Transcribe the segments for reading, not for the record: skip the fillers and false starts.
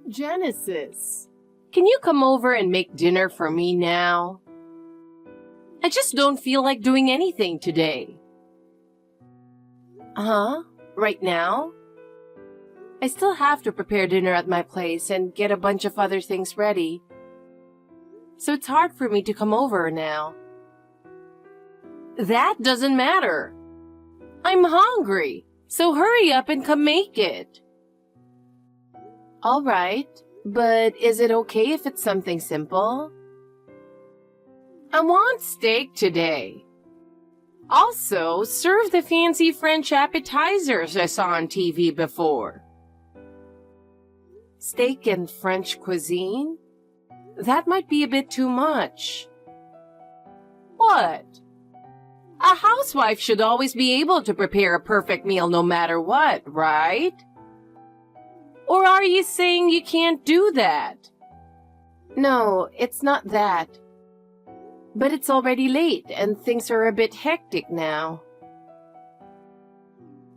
Genesis, can you come over and make dinner for me now? I just don't feel like doing anything today. Huh? Right now? I still have to prepare dinner at my place and get a bunch of other things ready. So it's hard for me to come over now. That doesn't matter. I'm hungry, so hurry up and come make it. All right, but is it okay if it's something simple? I want steak today. Also, serve the fancy French appetizers I saw on TV before. Steak and French cuisine? That might be a bit too much. What? A housewife should always be able to prepare a perfect meal no matter what, right? Or are you saying you can't do that? No, it's not that. But it's already late and things are a bit hectic now.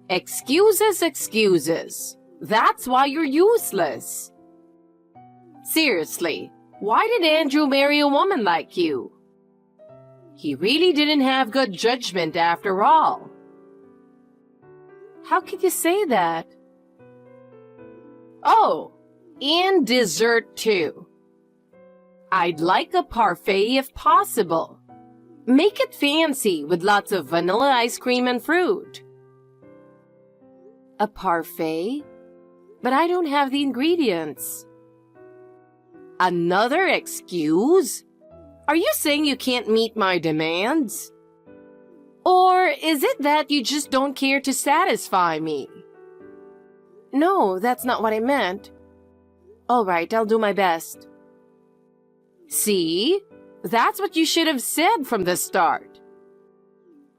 Excuses, excuses. That's why you're useless. Seriously, why did Andrew marry a woman like you? He really didn't have good judgment after all. How could you say that? Oh, and dessert too. I'd like a parfait if possible. Make it fancy with lots of vanilla ice cream and fruit. A parfait? But I don't have the ingredients. Another excuse? Are you saying you can't meet my demands? Or is it that you just don't care to satisfy me? No, that's not what I meant. All right, I'll do my best. See? That's what you should have said from the start.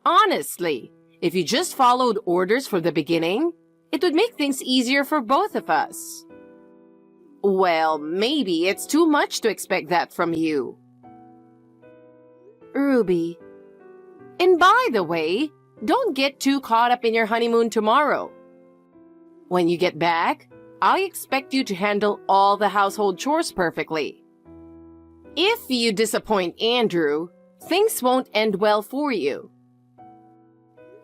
Honestly, if you just followed orders from the beginning, it would make things easier for both of us. Well, maybe it's too much to expect that from you. Ruby. And by the way, don't get too caught up in your honeymoon tomorrow. When you get back, I expect you to handle all the household chores perfectly. If you disappoint Andrew, things won't end well for you.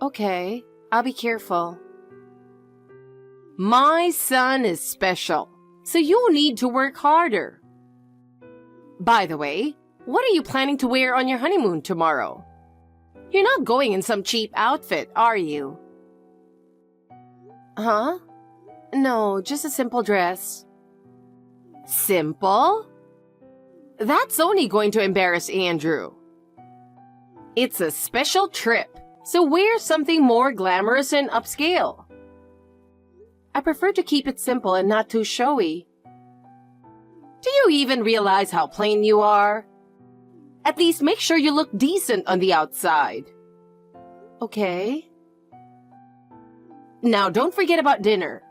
Okay, I'll be careful. My son is special, so you need to work harder. By the way, what are you planning to wear on your honeymoon tomorrow? You're not going in some cheap outfit, are you? Huh? No, just a simple dress. Simple? That's only going to embarrass Andrew. It's a special trip, so wear something more glamorous and upscale. I prefer to keep it simple and not too showy. Do you even realize how plain you are? At least make sure you look decent on the outside. Okay. Now don't forget about dinner.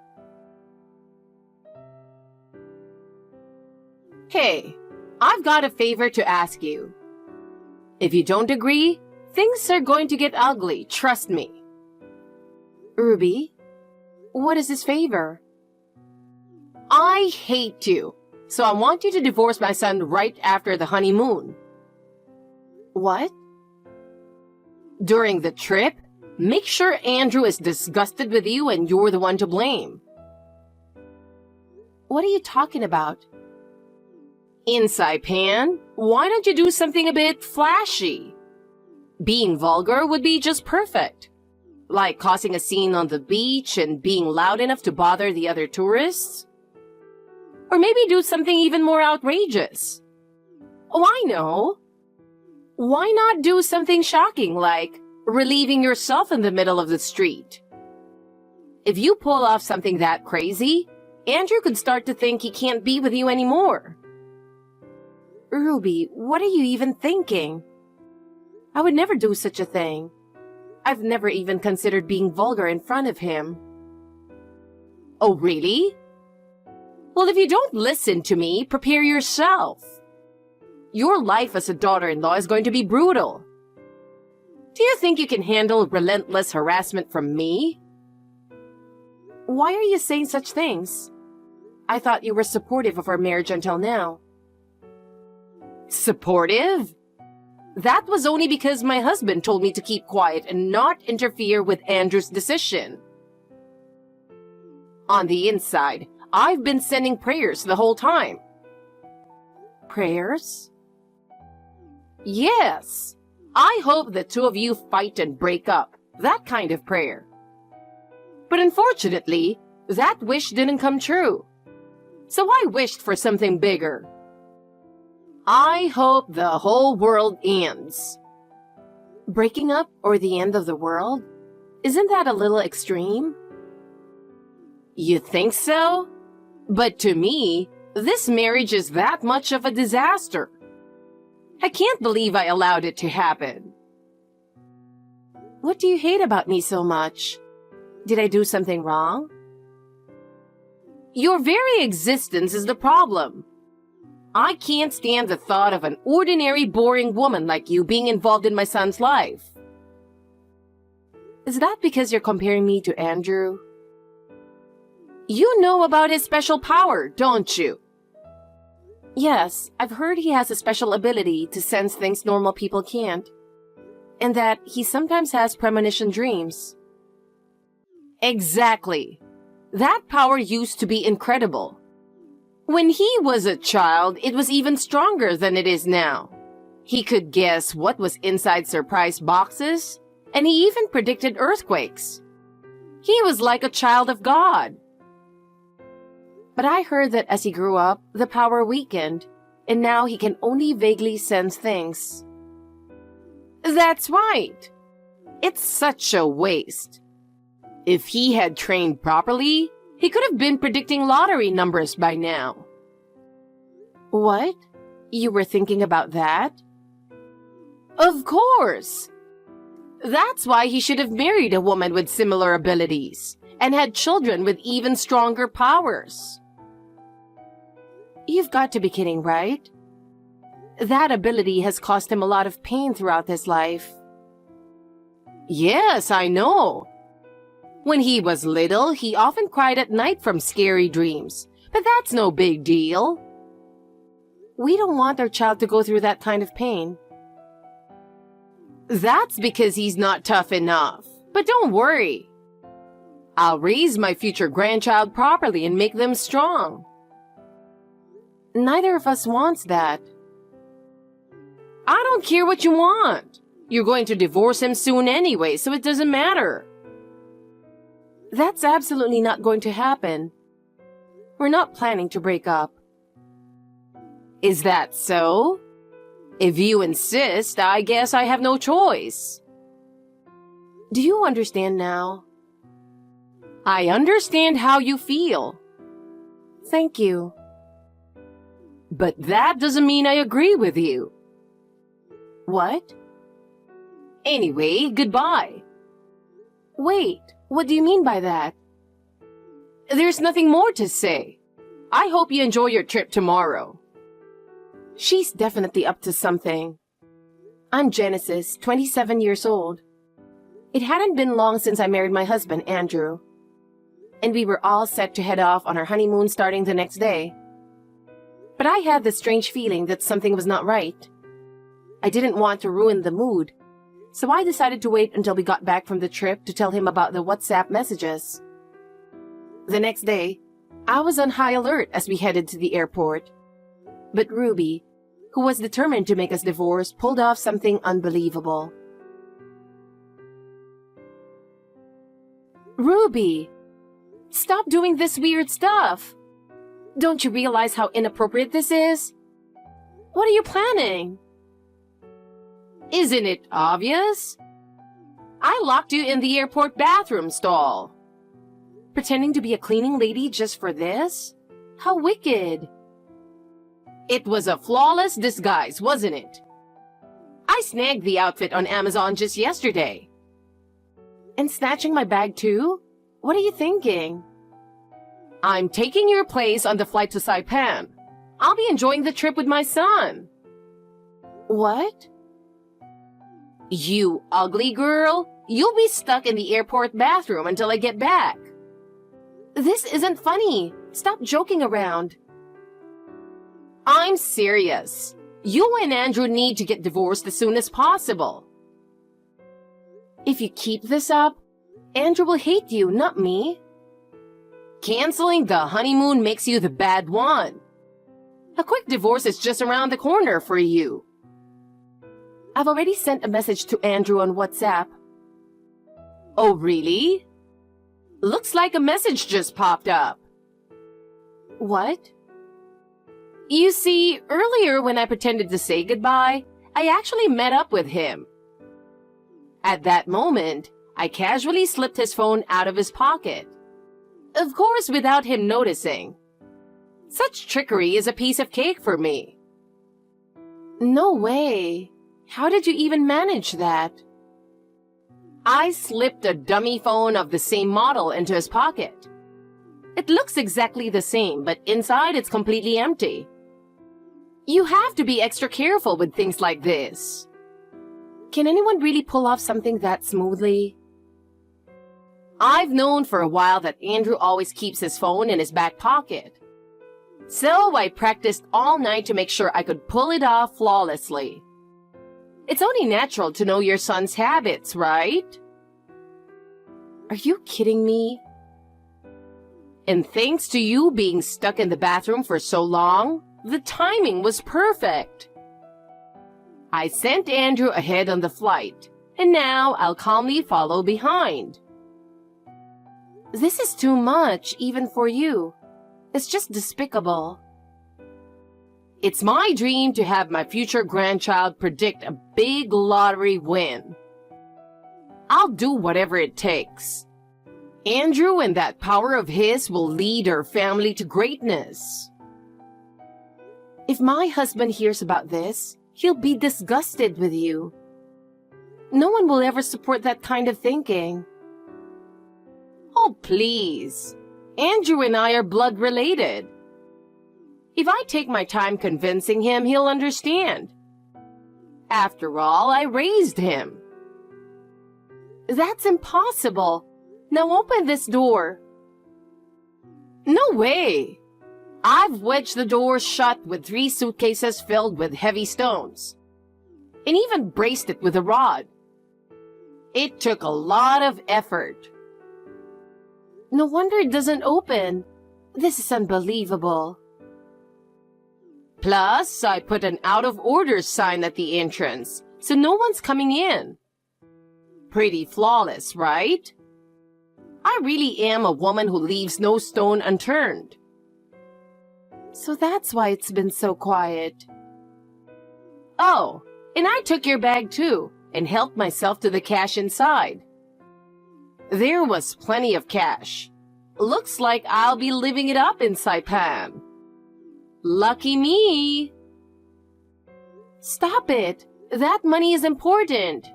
Hey, I've got a favor to ask you. If you don't agree, things are going to get ugly, trust me. Ruby, what is this favor? I hate you, so I want you to divorce my son right after the honeymoon. What? During the trip, make sure Andrew is disgusted with you and you're the one to blame. What are you talking about? In Saipan, why don't you do something a bit flashy? Being vulgar would be just perfect. Like causing a scene on the beach and being loud enough to bother the other tourists. Or maybe do something even more outrageous. Oh, I know. Why not do something shocking like relieving yourself in the middle of the street? If you pull off something that crazy, Andrew could start to think he can't be with you anymore. Ruby, what are you even thinking? I would never do such a thing. I've never even considered being vulgar in front of him. Oh, really? Well, if you don't listen to me, prepare yourself. Your life as a daughter-in-law is going to be brutal. Do you think you can handle relentless harassment from me? Why are you saying such things? I thought you were supportive of our marriage until now. Supportive? That was only because my husband told me to keep quiet and not interfere with Andrew's decision. On the inside, I've been sending prayers the whole time. Prayers? Yes. I hope the two of you fight and break up. That kind of prayer. But unfortunately, that wish didn't come true. So I wished for something bigger. I hope the whole world ends. Breaking up or the end of the world? Isn't that a little extreme? You think so? But to me, this marriage is that much of a disaster. I can't believe I allowed it to happen. What do you hate about me so much? Did I do something wrong? Your very existence is the problem. I can't stand the thought of an ordinary, boring woman like you being involved in my son's life. Is that because you're comparing me to Andrew? You know about his special power, don't you? Yes, I've heard he has a special ability to sense things normal people can't, and that he sometimes has premonition dreams. Exactly. That power used to be incredible. When he was a child, it was even stronger than it is now. He could guess what was inside surprise boxes, and he even predicted earthquakes. He was like a child of God. But I heard that as he grew up, the power weakened, and now he can only vaguely sense things. That's right. It's such a waste. If he had trained properly, he could have been predicting lottery numbers by now. What? You were thinking about that? Of course. That's why he should have married a woman with similar abilities and had children with even stronger powers. You've got to be kidding, right? That ability has caused him a lot of pain throughout his life. Yes, I know. When he was little, he often cried at night from scary dreams, but that's no big deal. We don't want our child to go through that kind of pain. That's because he's not tough enough. But don't worry. I'll raise my future grandchild properly and make them strong. Neither of us wants that. I don't care what you want. You're going to divorce him soon anyway, so it doesn't matter. That's absolutely not going to happen. We're not planning to break up. Is that so? If you insist, I guess I have no choice. Do you understand now? I understand how you feel. Thank you. But that doesn't mean I agree with you. What? Anyway, goodbye. Wait, what do you mean by that? There's nothing more to say. I hope you enjoy your trip tomorrow. She's definitely up to something. I'm Genesis, 27 years old. It hadn't been long since I married my husband, Andrew. And we were all set to head off on our honeymoon starting the next day. But I had this strange feeling that something was not right. I didn't want to ruin the mood, so I decided to wait until we got back from the trip to tell him about the WhatsApp messages. The next day, I was on high alert as we headed to the airport. But Ruby, who was determined to make us divorce, pulled off something unbelievable. Ruby, stop doing this weird stuff. Don't you realize how inappropriate this is? What are you planning? Isn't it obvious? I locked you in the airport bathroom stall. Pretending to be a cleaning lady just for this? How wicked. It was a flawless disguise, wasn't it? I snagged the outfit on Amazon just yesterday. And snatching my bag too? What are you thinking? I'm taking your place on the flight to Saipan. I'll be enjoying the trip with my son. What? You ugly girl. You'll be stuck in the airport bathroom until I get back. This isn't funny. Stop joking around. I'm serious. You and Andrew need to get divorced as soon as possible. If you keep this up, Andrew will hate you, not me. Canceling the honeymoon makes you the bad one. A quick divorce is just around the corner for you. I've already sent a message to Andrew on WhatsApp. Oh, really? Looks like a message just popped up. What? You see, earlier when I pretended to say goodbye, I actually met up with him. At that moment, I casually slipped his phone out of his pocket. Of course, without him noticing. Such trickery is a piece of cake for me. No way. How did you even manage that? I slipped a dummy phone of the same model into his pocket. It looks exactly the same, but inside it's completely empty. You have to be extra careful with things like this. Can anyone really pull off something that smoothly? I've known for a while that Andrew always keeps his phone in his back pocket. So I practiced all night to make sure I could pull it off flawlessly. It's only natural to know your son's habits, right? Are you kidding me? And thanks to you being stuck in the bathroom for so long, the timing was perfect. I sent Andrew ahead on the flight, and now I'll calmly follow behind. This is too much, even for you. It's just despicable. It's my dream to have my future grandchild predict a big lottery win. I'll do whatever it takes. Andrew and that power of his will lead our family to greatness. If my husband hears about this, he'll be disgusted with you. No one will ever support that kind of thinking. Oh, please. Andrew and I are blood related. If I take my time convincing him, he'll understand. After all, I raised him. That's impossible. Now open this door. No way. I've wedged the door shut with 3 suitcases filled with heavy stones, and even braced it with a rod. It took a lot of effort. No wonder it doesn't open. This is unbelievable. Plus, I put an out-of-order sign at the entrance, so no one's coming in. Pretty flawless, right? I really am a woman who leaves no stone unturned. So that's why it's been so quiet. Oh, and I took your bag too, and helped myself to the cash inside. There was plenty of cash. Looks like I'll be living it up in Saipan. Lucky me. Stop it. That money is important.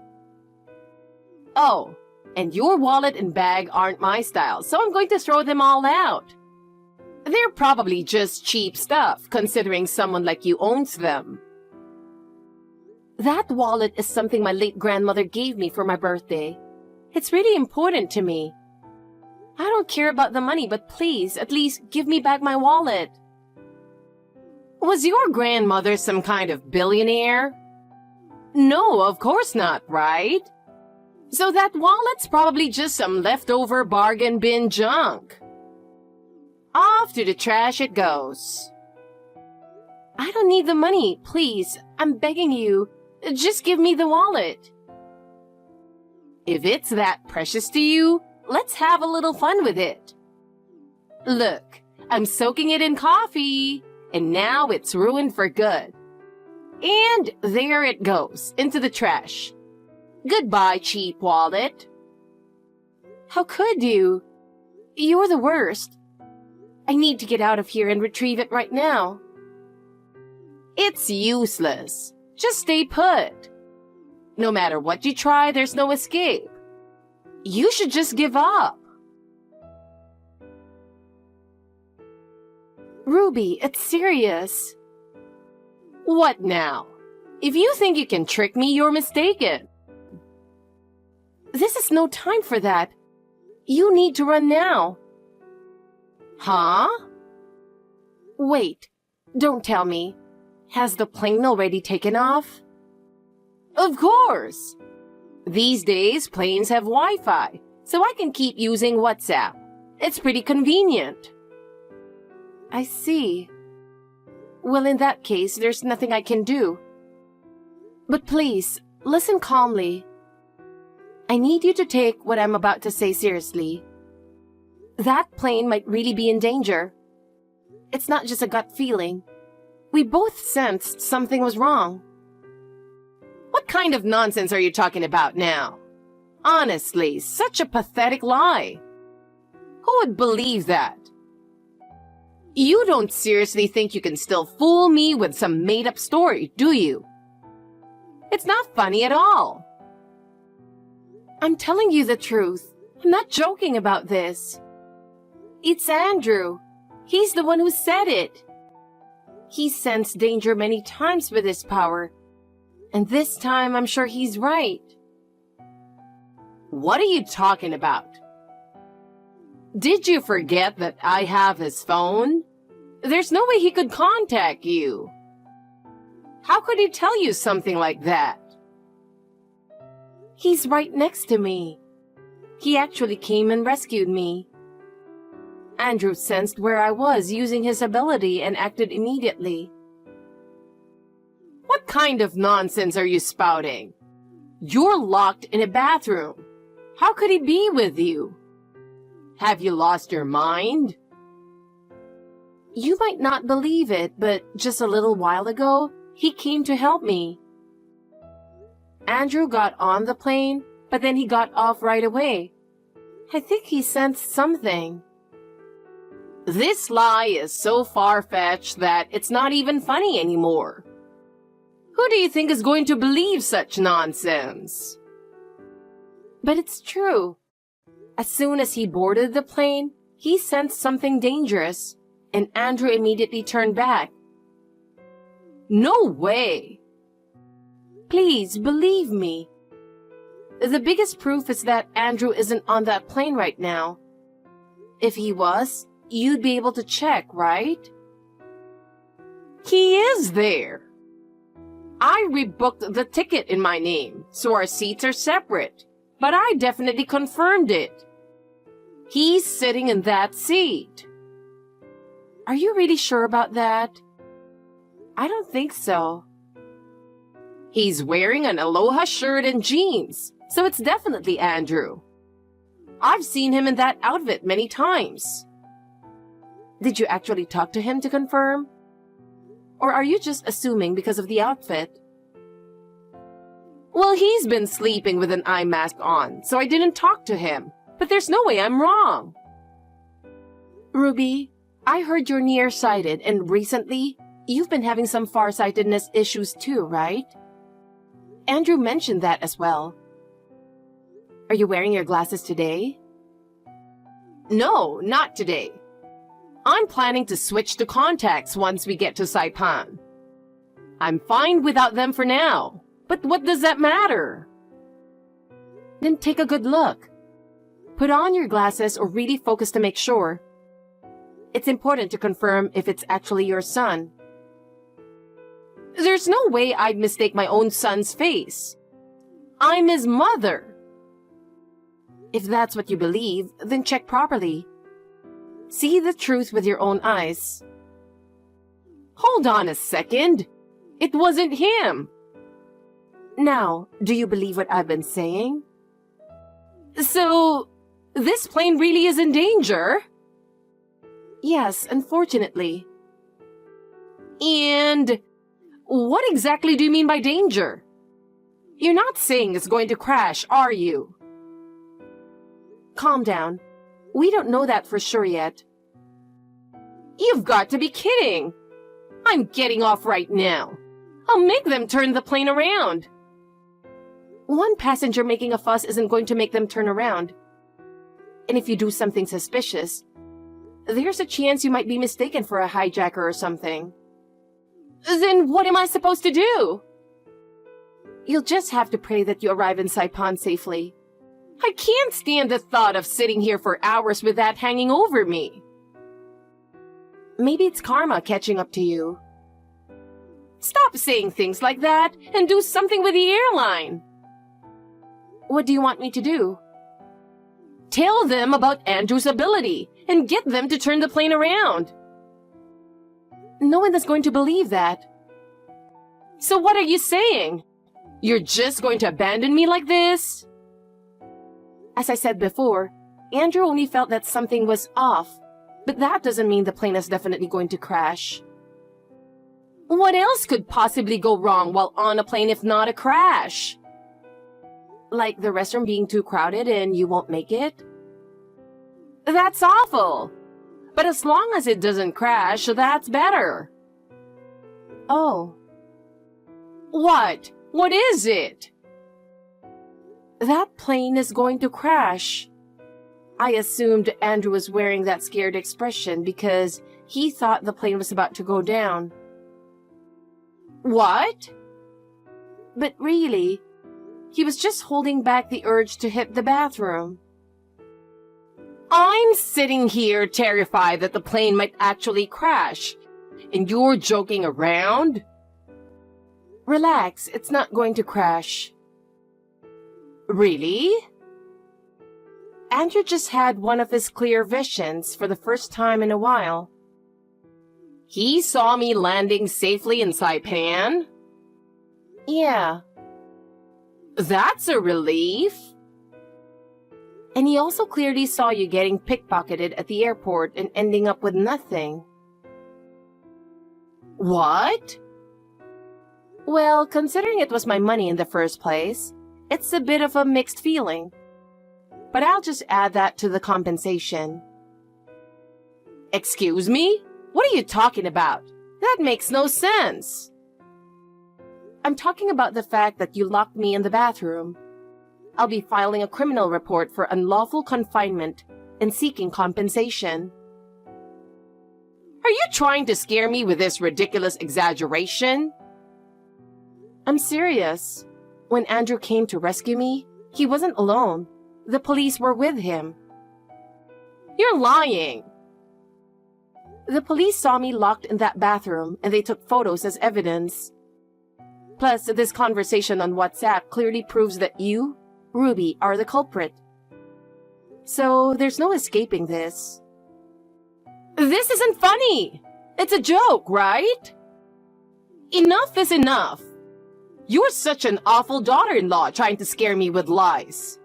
Oh, and your wallet and bag aren't my style, so I'm going to throw them all out. They're probably just cheap stuff, considering someone like you owns them. That wallet is something my late grandmother gave me for my birthday. It's really important to me. I don't care about the money, but please, at least give me back my wallet. Was your grandmother some kind of billionaire? No, of course not, right? So that wallet's probably just some leftover bargain bin junk. Off to the trash it goes. I don't need the money, please. I'm begging you. Just give me the wallet. If it's that precious to you, let's have a little fun with it. Look, I'm soaking it in coffee, and now it's ruined for good. And there it goes, into the trash. Goodbye, cheap wallet. How could you? You're the worst. I need to get out of here and retrieve it right now. It's useless. Just stay put. No matter what you try, there's no escape. You should just give up. Ruby, it's serious. What now? If you think you can trick me, you're mistaken. This is no time for that. You need to run now. Huh? Wait, don't tell me. Has the plane already taken off? Of course! These days, planes have Wi-Fi, so I can keep using WhatsApp. It's pretty convenient. I see. Well, in that case, there's nothing I can do. But please, listen calmly. I need you to take what I'm about to say seriously. That plane might really be in danger. It's not just a gut feeling. We both sensed something was wrong. What kind of nonsense are you talking about now? Honestly, such a pathetic lie. Who would believe that? You don't seriously think you can still fool me with some made-up story, do you? It's not funny at all. I'm telling you the truth. I'm not joking about this. It's Andrew. He's the one who said it. He sensed danger many times with his power. And this time, I'm sure he's right. What are you talking about? Did you forget that I have his phone? There's no way he could contact you. How could he tell you something like that? He's right next to me. He actually came and rescued me. Andrew sensed where I was using his ability and acted immediately. What kind of nonsense are you spouting? You're locked in a bathroom. How could he be with you? Have you lost your mind? You might not believe it, but just a little while ago, he came to help me. Andrew got on the plane, but then he got off right away. I think he sensed something. This lie is so far-fetched that it's not even funny anymore. Who do you think is going to believe such nonsense? But it's true. As soon as he boarded the plane, he sensed something dangerous, and Andrew immediately turned back. No way! Please, believe me. The biggest proof is that Andrew isn't on that plane right now. If he was, you'd be able to check, right? He is there. I rebooked the ticket in my name, so our seats are separate, but I definitely confirmed it. He's sitting in that seat. Are you really sure about that? I don't think so. He's wearing an Aloha shirt and jeans, so it's definitely Andrew. I've seen him in that outfit many times. Did you actually talk to him to confirm? Or are you just assuming because of the outfit? Well, he's been sleeping with an eye mask on, so I didn't talk to him. But there's no way I'm wrong. Ruby, I heard you're nearsighted, and recently, you've been having some farsightedness issues too, right? Andrew mentioned that as well. Are you wearing your glasses today? No, not today. I'm planning to switch to contacts once we get to Saipan. I'm fine without them for now, but what does that matter? Then take a good look. Put on your glasses or really focus to make sure. It's important to confirm if it's actually your son. There's no way I'd mistake my own son's face. I'm his mother. If that's what you believe, then check properly. See the truth with your own eyes. Hold on a second. It wasn't him. Now, do you believe what I've been saying? So, this plane really is in danger? Yes, unfortunately. And what exactly do you mean by danger? You're not saying it's going to crash, are you? Calm down. We don't know that for sure yet. You've got to be kidding. I'm getting off right now. I'll make them turn the plane around. One passenger making a fuss isn't going to make them turn around. And if you do something suspicious, there's a chance you might be mistaken for a hijacker or something. Then what am I supposed to do? You'll just have to pray that you arrive in Saipan safely. I can't stand the thought of sitting here for hours with that hanging over me. Maybe it's karma catching up to you. Stop saying things like that and do something with the airline. What do you want me to do? Tell them about Andrew's ability and get them to turn the plane around. No one is going to believe that. So what are you saying? You're just going to abandon me like this? As I said before, Andrew only felt that something was off, but that doesn't mean the plane is definitely going to crash. What else could possibly go wrong while on a plane if not a crash? Like the restroom being too crowded and you won't make it? That's awful. But as long as it doesn't crash, that's better. Oh. What? What is it? That plane is going to crash. I assumed Andrew was wearing that scared expression because he thought the plane was about to go down. What? But really, he was just holding back the urge to hit the bathroom. I'm sitting here terrified that the plane might actually crash, and you're joking around? Relax, it's not going to crash. Really? Andrew just had one of his clear visions for the first time in a while. He saw me landing safely in Saipan? Yeah. That's a relief. And he also clearly saw you getting pickpocketed at the airport and ending up with nothing. What? Well, considering it was my money in the first place, it's a bit of a mixed feeling. But I'll just add that to the compensation. Excuse me? What are you talking about? That makes no sense. I'm talking about the fact that you locked me in the bathroom. I'll be filing a criminal report for unlawful confinement and seeking compensation. Are you trying to scare me with this ridiculous exaggeration? I'm serious. When Andrew came to rescue me, he wasn't alone. The police were with him. You're lying. The police saw me locked in that bathroom and they took photos as evidence. Plus, this conversation on WhatsApp clearly proves that you, Ruby, are the culprit. So, there's no escaping this. This isn't funny! It's a joke, right? Enough is enough. You're such an awful daughter-in-law trying to scare me with lies.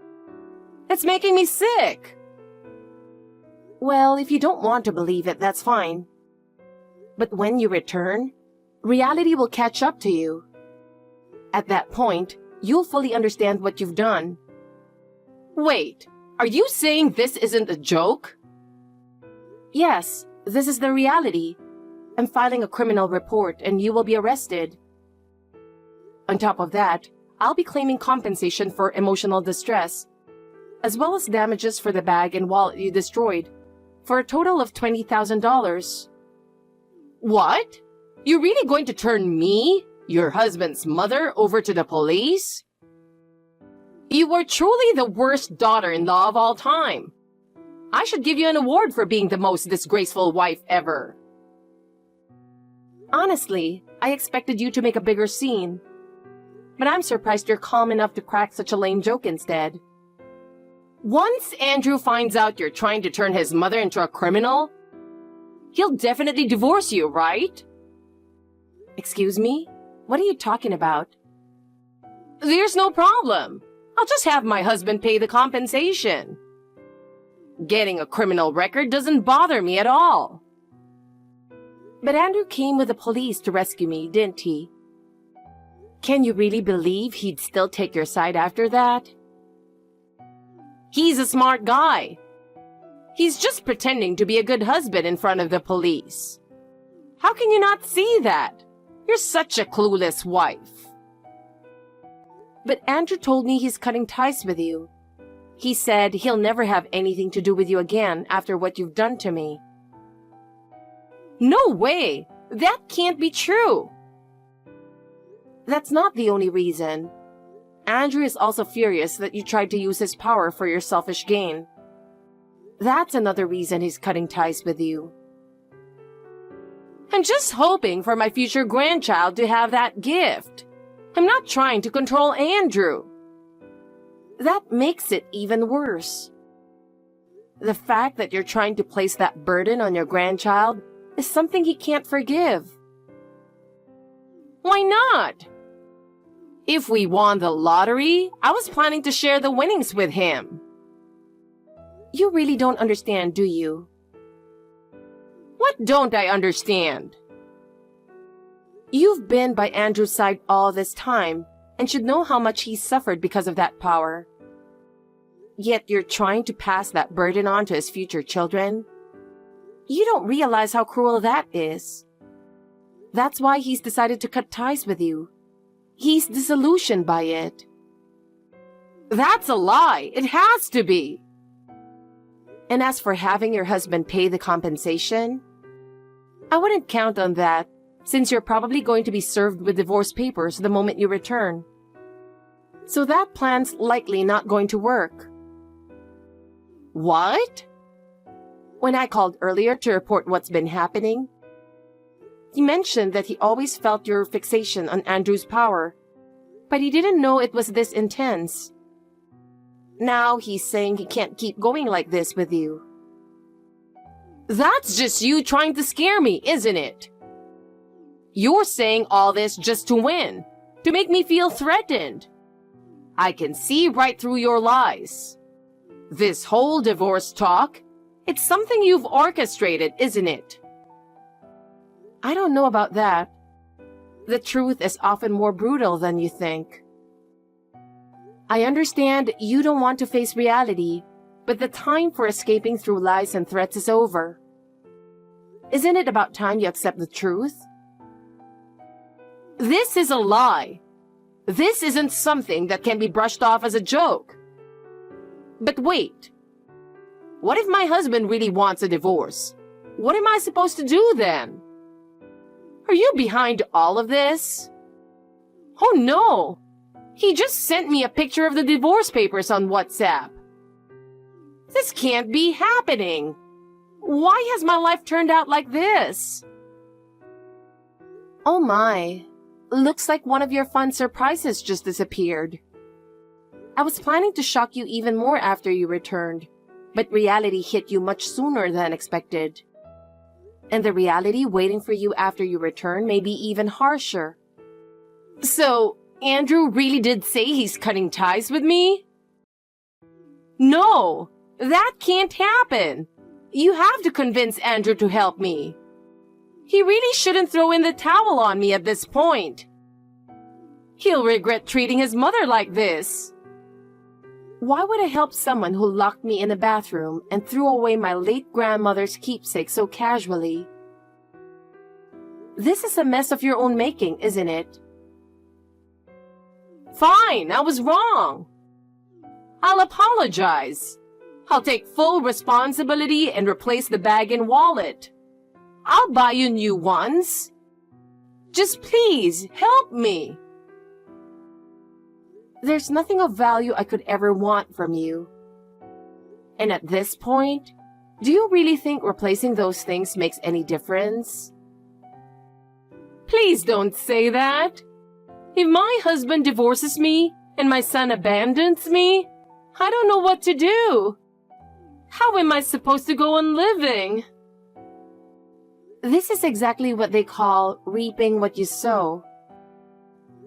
It's making me sick. Well, if you don't want to believe it, that's fine. But when you return, reality will catch up to you. At that point, you'll fully understand what you've done. Wait, are you saying this isn't a joke? Yes, this is the reality. I'm filing a criminal report and you will be arrested. On top of that, I'll be claiming compensation for emotional distress, as well as damages for the bag and wallet you destroyed, for a total of $20,000. What? You're really going to turn me, your husband's mother, over to the police? You were truly the worst daughter-in-law of all time. I should give you an award for being the most disgraceful wife ever. Honestly, I expected you to make a bigger scene. But I'm surprised you're calm enough to crack such a lame joke instead. Once Andrew finds out you're trying to turn his mother into a criminal, he'll definitely divorce you, right? Excuse me? What are you talking about? There's no problem. I'll just have my husband pay the compensation. Getting a criminal record doesn't bother me at all. But Andrew came with the police to rescue me, didn't he? Can you really believe he'd still take your side after that? He's a smart guy. He's just pretending to be a good husband in front of the police. How can you not see that? You're such a clueless wife. But Andrew told me he's cutting ties with you. He said he'll never have anything to do with you again after what you've done to me. No way! That can't be true! That's not the only reason. Andrew is also furious that you tried to use his power for your selfish gain. That's another reason he's cutting ties with you. I'm just hoping for my future grandchild to have that gift. I'm not trying to control Andrew. That makes it even worse. The fact that you're trying to place that burden on your grandchild is something he can't forgive. Why not? If we won the lottery, I was planning to share the winnings with him. You really don't understand, do you? What don't I understand? You've been by Andrew's side all this time and should know how much he's suffered because of that power. Yet you're trying to pass that burden on to his future children. You don't realize how cruel that is. That's why he's decided to cut ties with you. He's disillusioned by it. That's a lie. It has to be. And as for having your husband pay the compensation, I wouldn't count on that, since you're probably going to be served with divorce papers the moment you return. So that plan's likely not going to work. What? When I called earlier to report what's been happening, he mentioned that he always felt your fixation on Andrew's power, but he didn't know it was this intense. Now he's saying he can't keep going like this with you. That's just you trying to scare me, isn't it? You're saying all this just to win, to make me feel threatened. I can see right through your lies. This whole divorce talk, it's something you've orchestrated, isn't it? I don't know about that. The truth is often more brutal than you think. I understand you don't want to face reality, but the time for escaping through lies and threats is over. Isn't it about time you accept the truth? This is a lie. This isn't something that can be brushed off as a joke. But wait. What if my husband really wants a divorce? What am I supposed to do then? Are you behind all of this? Oh no! He just sent me a picture of the divorce papers on WhatsApp. This can't be happening. Why has my life turned out like this? Oh my. Looks like one of your fun surprises just disappeared. I was planning to shock you even more after you returned, but reality hit you much sooner than expected. And the reality waiting for you after you return may be even harsher. So, Andrew really did say he's cutting ties with me? No, that can't happen. You have to convince Andrew to help me. He really shouldn't throw in the towel on me at this point. He'll regret treating his mother like this. Why would I help someone who locked me in a bathroom and threw away my late grandmother's keepsake so casually? This is a mess of your own making, isn't it? Fine, I was wrong. I'll apologize. I'll take full responsibility and replace the bag and wallet. I'll buy you new ones. Just please help me. There's nothing of value I could ever want from you. And at this point, do you really think replacing those things makes any difference? Please don't say that. If my husband divorces me and my son abandons me, I don't know what to do. How am I supposed to go on living? This is exactly what they call reaping what you sow.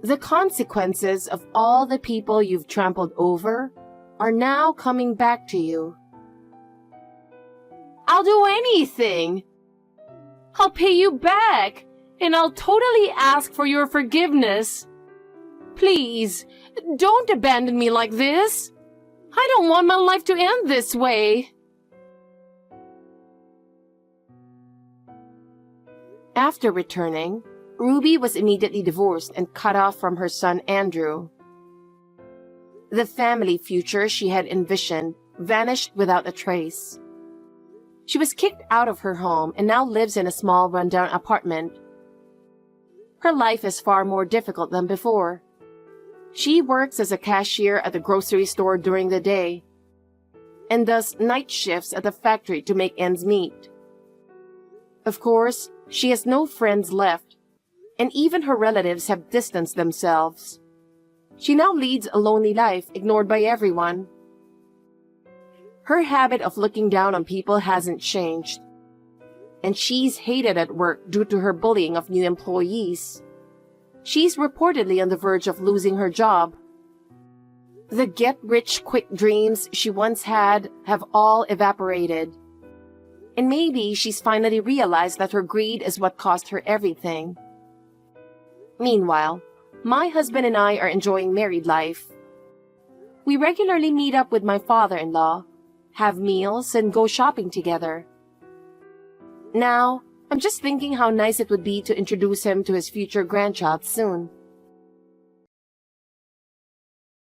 The consequences of all the people you've trampled over are now coming back to you. I'll do anything. I'll pay you back, and I'll totally ask for your forgiveness. Please, don't abandon me like this. I don't want my life to end this way. After returning, Ruby was immediately divorced and cut off from her son Andrew. The family future she had envisioned vanished without a trace. She was kicked out of her home and now lives in a small rundown apartment. Her life is far more difficult than before. She works as a cashier at the grocery store during the day and does night shifts at the factory to make ends meet. Of course, She has no friends left, and even her relatives have distanced themselves. She now leads a lonely life, ignored by everyone. Her habit of looking down on people hasn't changed, and she's hated at work due to her bullying of new employees. She's reportedly on the verge of losing her job. The get-rich-quick dreams she once had have all evaporated. And maybe she's finally realized that her greed is what cost her everything. Meanwhile, my husband and I are enjoying married life. We regularly meet up with my father-in-law, have meals, and go shopping together. Now, I'm just thinking how nice it would be to introduce him to his future grandchild soon.